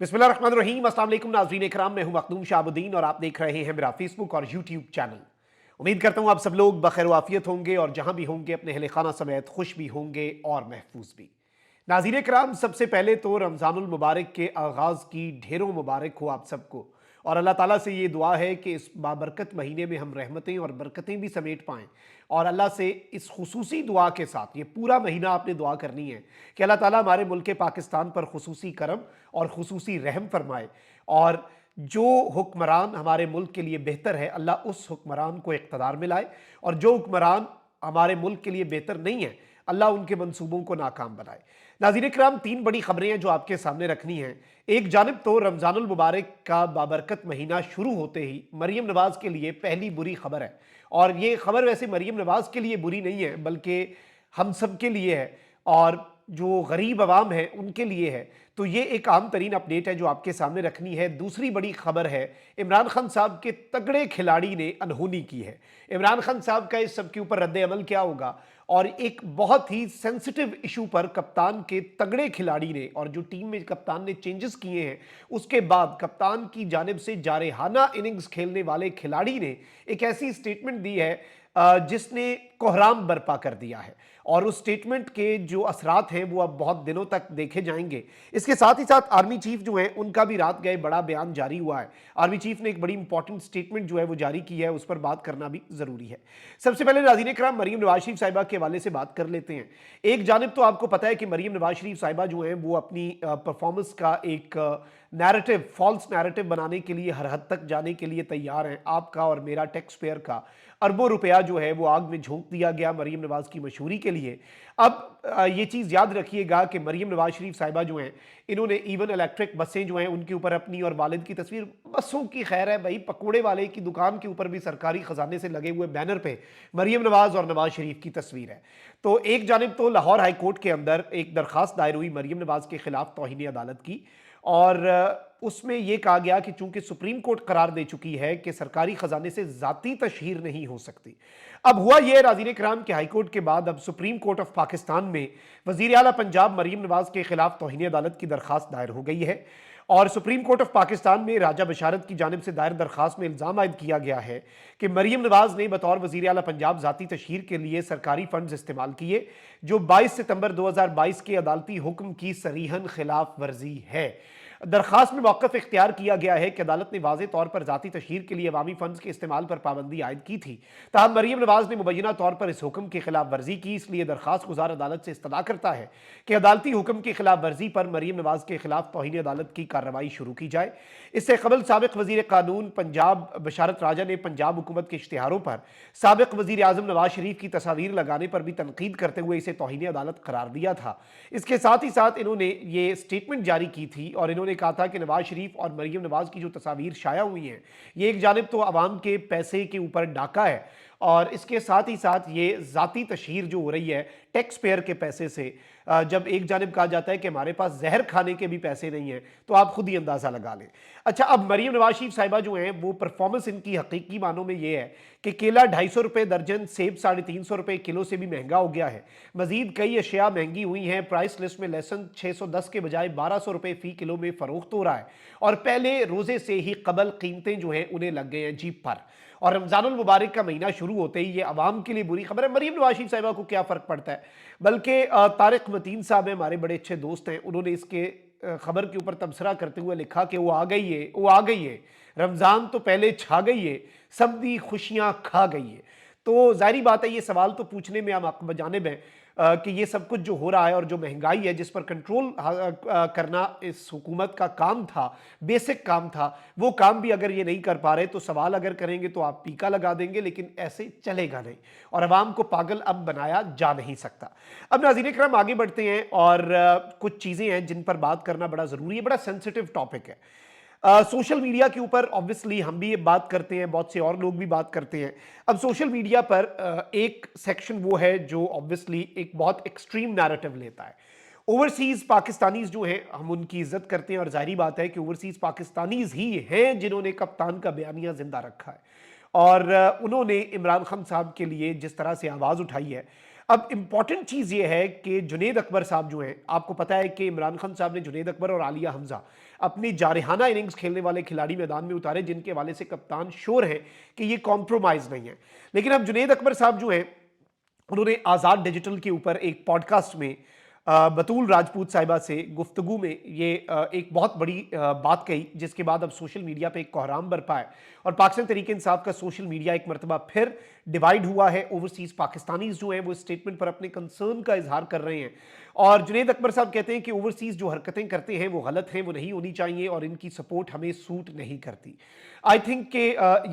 बिस्मिल्लाहिर्रहमानिर्रहीम। अस्सलाम वालेकुम नाज़रीन इकराम, मैं हूं मखदूम शाहबुद्दीन और आप देख रहे हैं मेरा फेसबुक और यूट्यूब चैनल। उम्मीद करता हूं आप सब लोग बखैर वाफियत होंगे और जहां भी होंगे अपने अहले खाना समेत खुश भी होंगे और महफूज भी। नाज़रीन इकराम, सबसे पहले तो रमज़ानुल मुबारक के आगाज़ की ढेरों मुबारक हो आप सबको, और अल्लाह ताला से ये दुआ है कि इस बाबरकत महीने में हम रहमतें और बरकतें भी समेट पाएँ। और अल्लाह से इस खुसूसी दुआ के साथ ये पूरा महीना आपने दुआ करनी है कि अल्लाह ताला हमारे मुल्क पाकिस्तान पर खुसूसी करम और खुसूसी रहम फरमाए, और जो हुक्मरान हमारे मुल्क के लिए बेहतर है अल्लाह उस हुक्मरान को इक़्तिदार में लाए, और जो हुक्मरान हमारे मुल्क के लिए बेहतर नहीं है अल्लाह उनके मंसूबों को नाकाम बनाए। नाज़रीन किराम, तीन बड़ी खबरें हैं जो आपके सामने रखनी हैं। एक जानिब तो रमज़ानुल मुबारक का बाबरकत महीना शुरू होते ही मरीम नवाज़ के लिए पहली बुरी खबर है, और ये खबर वैसे मरीम नवाज़ के लिए बुरी नहीं है बल्कि हम सब के लिए है, और जो गरीब आवाम है उनके लिए है। तो ये एक आम तरीन अपडेट है जो आपके सामने रखनी है। दूसरी बड़ी खबर है, इमरान खान साहब के तगड़े खिलाड़ी ने अनहोनी की है। इमरान खान साहब का इस सब के ऊपर रद्द अमल क्या होगा, और एक बहुत ही सेंसिटिव इशू पर कप्तान के तगड़े खिलाड़ी ने, और जो टीम में कप्तान ने चेंजेस किए हैं उसके बाद कप्तान की जानिब से जारहाना इनिंग्स खेलने वाले खिलाड़ी ने एक ऐसी स्टेटमेंट दी है जिसने कोहराम बर्पा कर दिया है, और उस स्टेटमेंट के जो असरात हैं वो अब बहुत दिनों तक देखे जाएंगे। इसके साथ ही साथ आर्मी चीफ जो है उनका भी रात गए बड़ा बयान जारी हुआ है। आर्मी चीफ ने एक बड़ी इंपॉर्टेंट स्टेटमेंट जो है वो जारी की है, उस पर बात करना भी जरूरी है। सबसे पहले नाज़रीन इकराम, मरीम नवाज शरीफ साहिबा के हवाले से बात कर लेते हैं। एक जानिब तो आपको पता है कि मरीम नवाज शरीफ साहिबा जो है वो अपनी परफॉर्मेंस का एक नैरेटिव, फॉल्स नैरेटिव बनाने के लिए हर हद तक जाने के लिए तैयार हैं। आपका और मेरा टैक्स पेयर का अरबों रुपया जो है वो आग में झोंक दिया गया मरीम नवाज की मशहूरी के लिए। अब ये चीज़ याद रखिएगा कि मरीम नवाज शरीफ साहिबा जो हैं इन्होंने इवन इलेक्ट्रिक बसें जो हैं उनके ऊपर अपनी और वालिद की तस्वीर, बसों की खैर है भाई, पकोड़े वाले की दुकान के ऊपर भी सरकारी खजाने से लगे हुए बैनर पे मरीम नवाज और नवाज शरीफ की तस्वीर है। तो एक जानिब तो लाहौर हाई कोर्ट के अंदर एक दरखास्त दायर हुई मरीम नवाज के खिलाफ तौहीन अदालत की, और उसमें यह कहा गया कि चूंकि सुप्रीम कोर्ट करार दे चुकी है कि सरकारी खजाने से जाती तशहीर नहीं हो सकती। अब हुआ यह नाज़रीन कराम कि हाईकोर्ट के बाद अब सुप्रीम कोर्ट ऑफ पाकिस्तान में वजीर आला पंजाब मरीम नवाज के खिलाफ तौहीन अदालत की दरखास्त दायर हो गई है, और सुप्रीम कोर्ट ऑफ पाकिस्तान में राजा बशारत की जानिब से दायर दरखास्त में इल्ज़ाम आयद किया गया है कि मरीम नवाज ने बतौर वजीर आला पंजाब जाती तशहीर के लिए सरकारी फंड्स इस्तेमाल किए, जो 22 सितंबर 2022 के अदालती हुक्म की सरीहन खिलाफ वर्जी है। दरखास्त में मौक़िफ़ इख्तियार किया गया है कि अदालत ने वाज़ेह तौर पर ज़ाती तशहीर के लिए अवामी फंड्स के इस्तेमाल पर पाबंदी आयद की थी, ताहम मरीम नवाज ने मुबैना तौर पर इस हुक्म की खिलाफ वर्जी की। इसलिए दरखास्त गुजार अदालत से इस्तदा करता है कि अदालती हुक्म की खिलाफ वर्जी पर मरीम नवाज के खिलाफ तौहीन अदालत की कार्रवाई शुरू की जाए। इससे कबल साबिक वज़ीर कानून पंजाब बशारत राजा ने पंजाब हुकूमत के इश्तिहारों पर साबिक वज़ीर आज़म नवाज शरीफ की तस्वीर लगाने पर भी तनकीद करते हुए इसे तौहीन अदालत करार दिया था। इसके साथ ही साथ इन्होंने ये स्टेटमेंट जारी की थी, और इन्होंने कहा था कि नवाज शरीफ और मरीम नवाज की जो तस्वीर शाया हुई हैं ये एक जानिब तो अवाम के पैसे के ऊपर डाका है, और इसके साथ ही साथ ये ज़ाती तशहीर जो हो रही है टैक्स पेयर के पैसे से। जब एक जानिब कहा जाता है कि हमारे पास जहर खाने के भी पैसे नहीं हैं, तो आप खुद ही अंदाज़ा लगा लें। अच्छा, अब मरीम नवाज शरीफ साहिबा जो हैं वो परफॉर्मेंस इनकी हकीकी मानों में ये है कि केला 250 रुपये दर्जन, सेब 350 रुपये किलो से भी महंगा हो गया है। मजीद कई अशिया महंगी हुई हैं। प्राइस लिस्ट में लहसुन 610 के बजाय 1200 रुपये फ़ी किलो में फ़रोख्त हो रहा है, और पहले रोज़े से ही कबल कीमतें जो हैं उन्हें लग गए हैं जीप पर। और रमज़ानुल मुबारक का महीना शुरू होते ही ये अवाम के लिए बुरी खबर है। मरीम नवाज शरीफ साहिबा को क्या फ़र्क पड़ता है, बल्कि तारिक मतीन साहब हैं, हमारे बड़े अच्छे दोस्त हैं, उन्होंने इसके खबर के ऊपर तबसरा करते हुए लिखा कि वो आ गई है, वो आ गई है, रमज़ान तो पहले छा गई है, सब दी खुशियाँ खा गई है। तो जाहिर बात है ये सवाल तो पूछने में हम बजानिब हैं कि ये सब कुछ जो हो रहा है और जो महंगाई है जिस पर कंट्रोल करना इस हुकूमत का काम था, बेसिक काम था, वो काम भी अगर ये नहीं कर पा रहे तो सवाल अगर करेंगे तो आप टीका लगा देंगे, लेकिन ऐसे चलेगा नहीं, और अवाम को पागल अब बनाया जा नहीं सकता। अब नाज़रीन करम आगे बढ़ते हैं, और कुछ चीज़ें हैं जिन पर बात करना बड़ा ज़रूरी है, बड़ा सेंसिटिव टॉपिक है। सोशल मीडिया के ऊपर ऑब्वियसली हम भी ये बात करते हैं, बहुत से और लोग भी बात करते हैं। अब सोशल मीडिया पर एक सेक्शन वो है जो ऑब्वियसली एक बहुत एक्सट्रीम नैरेटिव लेता है। ओवरसीज़ पाकिस्तानीज़ जो हैं हम उनकी इज्जत करते हैं, और जाहिर बात है कि ओवरसीज़ पाकिस्तानीज़ ही हैं जिन्होंने कप्तान का बयानिया जिंदा रखा है, और उन्होंने इमरान खान साहब के लिए जिस तरह से आवाज़ उठाई है। अब इंपॉर्टेंट चीज़ ये है कि जुनैद अकबर साहब जो हैं, आपको पता है कि इमरान खान साहब ने जुनैद अकबर और आलिया हमजा अपनी जारहाना इनिंग्स खेलने वाले खिलाड़ी मैदान में उतारे जिनके हवाले से कप्तान श्योर है कि ये कॉम्प्रोमाइज नहीं है। लेकिन अब जुनैद अकबर साहब जो हैं, उन्होंने आज़ाद डिजिटल के ऊपर एक पॉडकास्ट में बतूल राजपूत साहिबा से गुफ्तगू में ये एक बहुत बड़ी बात कही, जिसके बाद अब सोशल मीडिया पे एक कोहराम बरपा है और पाकिस्तान तहरीक इंसाफ का सोशल मीडिया एक मरतबा फिर डिवाइड हुआ है। ओवरसीज पाकिस्तानीज जो हैं वो स्टेटमेंट पर अपने कंसर्न का इजहार कर रहे हैं और जुनैद अकबर साहब कहते हैं कि ओवरसीज जो हरकतें करते हैं वो गलत हैं, वो नहीं होनी चाहिए और इनकी सपोर्ट हमें सूट नहीं करती। आई थिंक कि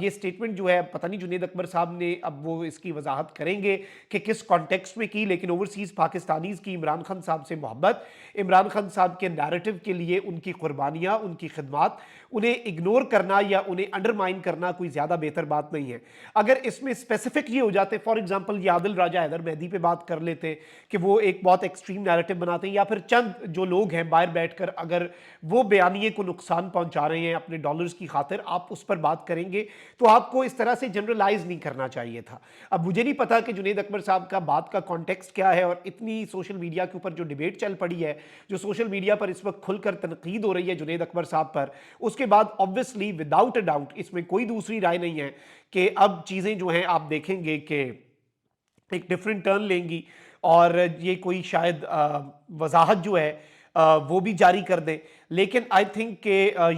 ये स्टेटमेंट जो है, पता नहीं जुनैद अकबर साहब ने, अब वो इसकी वजाहत करेंगे कि किस कॉन्टेक्स्ट में की, लेकिन ओवरसीज पाकिस्तानीज की इमरान खान साहब से मोहब्बत, इमरान खान साहब के नैरेटिव के लिए उनकी कुर्बानियां, उनकी खिदमात, उन्हें इग्नोर करना या उन्हें अंडरमाइन करना कोई ज्यादा बेहतर बात नहीं है। अगर इसमें स्पेसिफिक ये हो जाते, फॉर एग्जांपल ये आदिल राजा हैदर मेहदी पे बात कर लेते कि वो एक बहुत एक्सट्रीम नैरेटिव बनाते हैं, या फिर चंद जो लोग हैं बाहर बैठकर अगर वो बयानिए को नुकसान पहुंचा रहे हैं अपने डॉलर्स की खातिर, आप उस पर बात करेंगे तो आपको इस तरह से जनरलाइज नहीं करना चाहिए था। अब मुझे नहीं पता कि जुनैद अकबर साहब का बात का कॉन्टेक्स्ट क्या है और इतनी सोशल मीडिया के ऊपर जो डिबेट चल पड़ी है, जो सोशल मीडिया पर इस वक्त खुलकर तनकीद हो रही है जुनैद अकबर साहब पर, उसके बाद ऑब्वियसली विदाउट अ डाउट इसमें कोई दूसरी राय नहीं है कि अब चीजें जो हैं आप देखेंगे कि एक डिफरेंट टर्न लेंगी और ये कोई शायद वजाहत जो है वो भी जारी कर दें। लेकिन आई थिंक कि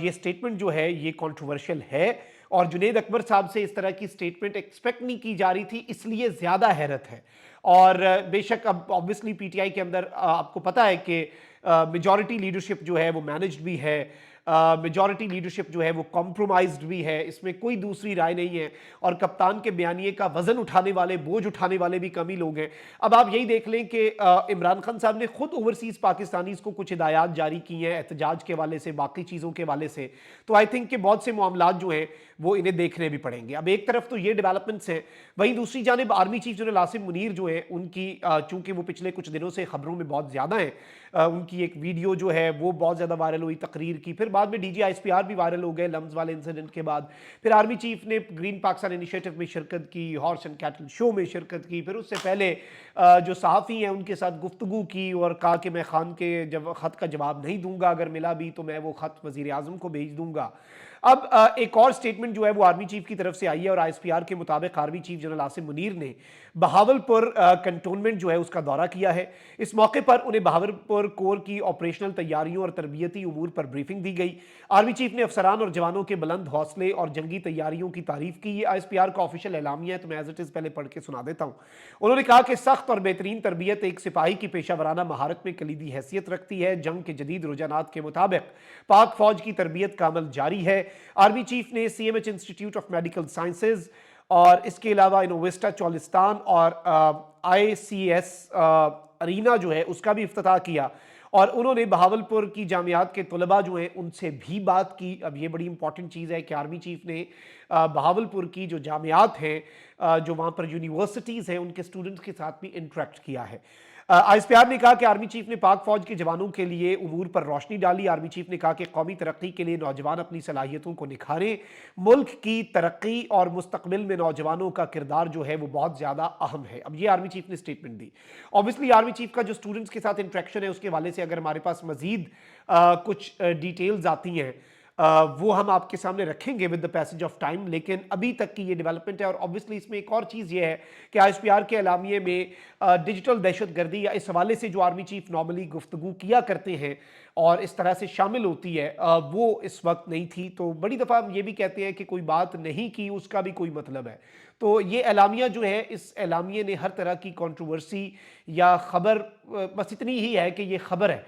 ये स्टेटमेंट जो है ये कंट्रोवर्शियल है और जुनैद अकबर साहब से इस तरह की स्टेटमेंट एक्सपेक्ट नहीं की जा रही थी, इसलिए ज़्यादा हैरत है। और बेशक अब ऑब्वियसली पीटीआई के अंदर आपको पता है कि मेजॉरिटी लीडरशिप जो है वो मैनेज्ड भी है, मेजॉरिटी लीडरशिप जो है वो कॉम्प्रोमाइज्ड भी है, इसमें कोई दूसरी राय नहीं है और कप्तान के बयानिए का वजन उठाने वाले, बोझ उठाने वाले भी कम ही लोग हैं। अब आप यही देख लें कि इमरान खान साहब ने खुद ओवरसीज पाकिस्तानीज को कुछ हिदायत जारी की हैं एहतजाज के वाले से, बाकी चीज़ों के वाले से, तो आई थिंक कि बहुत से मामलात जो हैं वो इन्हें देखने भी पड़ेंगे। अब एक तरफ तो ये डेवलपमेंट्स हैं, वहीं दूसरी जानिब army chief general Asim Munir जो है उनकी चूंकि वो पिछले कुछ दिनों से खबरों में बहुत ज़्यादा हैं, उनकी एक वीडियो जो है वो बहुत ज़्यादा वायरल हुई तकरीर की, फिर बाद में DGISPR भी वायरल हो गए लम्स वाले इंसिडेंट के बाद, फिर आर्मी चीफ ने ग्रीन पाकिस्तान इनिशिएटिव में शिरकत की, हॉर्स एंड कैटल शो में शिरकत की, फिर उससे पहले जो सहाफ़ी हैं उनके साथ गुफ्तगू की और कहा कि मैं खान के जब ख़त का जवाब नहीं दूंगा, अगर मिला भी तो मैं वो ख़त वज़ीर आज़म को भेज दूंगा। अब एक और स्टेटमेंट जो है वो आर्मी चीफ की तरफ से आई है और ISPR के मुताबिक army chief general Asim Munir ने बहावलपुर कंटोनमेंट जो है उसका दौरा किया है। इस मौके पर उन्हें बहावलपुर कोर की ऑपरेशनल तैयारियों और तरबियती उमूर पर ब्रीफिंग दी गई। आर्मी चीफ ने अफसरान और जवानों के बुलंद हौसले और जंगी तैयारियों की तारीफ की। ISPR का ऑफिशियल एलामिया है, तो मैं एज इट इज पहले पढ़ के सुना देता हूँ। उन्होंने कहा कि सख्त और बेहतरीन तरबियत एक सिपाही की पेशावराना महारत में कलीदी हैसियत रखती है। जंग के जदीद रुझानात के मुताबिक पाक फौज की तरबियत का अमल जारी है। आर्मी चीफ ने CMH institute of medical sciences और इसके अलावा इनोवेस्टा चौलिस्तान और ICS अरीना जो है उसका भी इफ्तिताह किया और उन्होंने बहावलपुर की जामियात के तलबा जो हैं उनसे भी बात की। अब ये बड़ी इंपॉर्टेंट चीज़ है कि आर्मी चीफ ने बहावलपुर की जो जामियात हैं, जो वहाँ पर यूनिवर्सिटीज़ हैं, उनके स्टूडेंट्स के साथ भी इंटरेक्ट किया है। ISPR ने कहा कि आर्मी चीफ ने पाक फौज के जवानों के लिए उमूर पर रोशनी डाली। आर्मी चीफ ने कहा कि कौमी तरक्की के लिए नौजवान अपनी सलाहियतों को निखारें। मुल्क की तरक्की और मुस्तकबिल में नौजवानों का किरदार जो है वो बहुत ज़्यादा अहम है। अब ये आर्मी चीफ ने स्टेटमेंट दी। ऑब्वियसली आर्मी चीफ का जो स्टूडेंट्स के साथ इंटरेक्शन है उसके हवाले से अगर हमारे पास मजीद कुछ डिटेल्स आती हैं वो हम आपके सामने रखेंगे with the passage of time, लेकिन अभी तक की ये डेवलपमेंट है। और ऑब्वियसली इसमें एक और चीज़ ये है कि ISPR के एलामिये में डिजिटल दहशतगर्दी या इस हवाले से जो आर्मी चीफ नॉर्मली गुफ्तगू किया करते हैं और इस तरह से शामिल होती है वो इस वक्त नहीं थी। तो बड़ी दफ़ा हम ये भी कहते हैं कि कोई बात नहीं की उसका भी कोई मतलब है। तो ये एलामिया जो है, इस एलामिये ने हर तरह की कंट्रोवर्सी या खबर, बस इतनी ही है कि ये खबर है,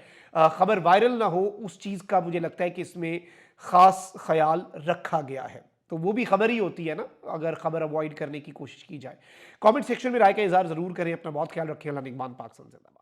खबर वायरल ना हो उस चीज़ का मुझे लगता है कि इसमें ख़ास ख्याल रखा गया है। तो वो भी खबर ही होती है ना, अगर खबर अवॉइड करने की कोशिश की जाए। कमेंट सेक्शन में राय का इज़हार ज़रूर करें। अपना बहुत ख्याल रखें। अल्लाह निगहबान। पाक जिंदाबाद।